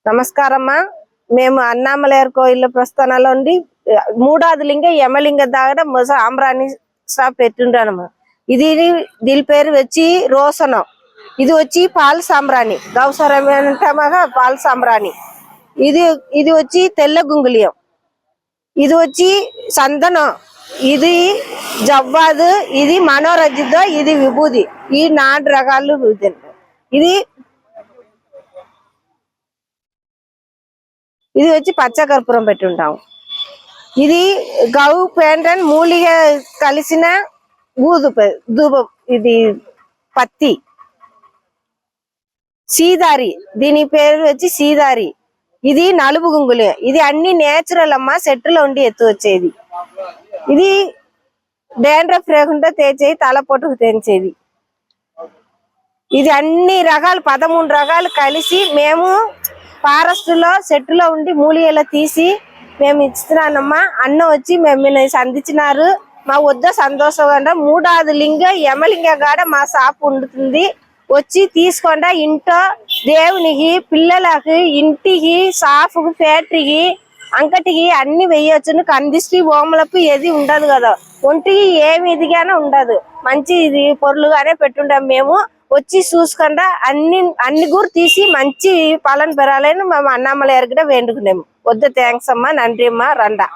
నమస్కారమ్మా. మేము అన్నామలైర్ కోయిల ప్రస్థానాల్లో ఉండి మూడాది లింగ యమలింగ దగ్గర సాంబ్రాణి షాప్ పెట్టుంటానమ్మా. దీని పేరు వచ్చి రోసనం. ఇది వచ్చి పాల సాంబ్రాణి, గౌసరం అంటామగా పాల సాంబ్రాణి. ఇది వచ్చి తెల్ల గుంగులియం, ఇది వచ్చి సందనం, ఇది జవ్వాదు, ఇది మనోరజిత, ఇది విభూది. ఈ 4 రకాలు ఇది వచ్చి పచ్చకర్పూరం పెట్టుంటాము. ఇది గౌ పెంటన్ మూలిగా కలిసిన ధూపం. ఇది పత్తి. సీదారి, దీని పేరు వచ్చి సీదారి. ఇది నలుపు గుంగులే. ఇది అన్ని నేచురల్ అమ్మా, చెట్టులో ఉండి ఎత్తు వచ్చేది. ఇది డాండ్రఫ్ లేకుండా తేచేది, తల పొట్టుకు తెంచేది. ఇది అన్ని రకాలు 13 రకాలు కలిసి మేము ఫారెస్ట్ లో చెట్టులో ఉండి మూలిగలో తీసి మేము ఇస్తున్నానమ్మా. అన్న వచ్చి మేము సంధించినారు. మా వద్ద సంతోషంగా మూడాది లింగ యమలింగ కాడ మా షాప్ ఉంటుంది. వచ్చి తీసుకోండి. ఇంట్లో దేవునికి, పిల్లలకి, ఇంటికి, షాపుకి, ఫ్యాక్టరీకి, అంకటికి అన్ని వెయ్యొచ్చును. కందిష్టి ఓమలపు ఏది ఉండదు కదా, ఒంటికి ఏమి ఇదిగానే ఉండదు. మంచి ఇది పొరులుగానే పెట్టుంటాం. మేము వచ్చి చూసుకుండా అన్ని కూడా తీసి మంచి పాలన పెరాలని మేము అన్నామలైర్ కూడా వేడుకున్నాము. వద్ద థ్యాంక్స్ అమ్మా, నండ్రి అమ్మా, రండా.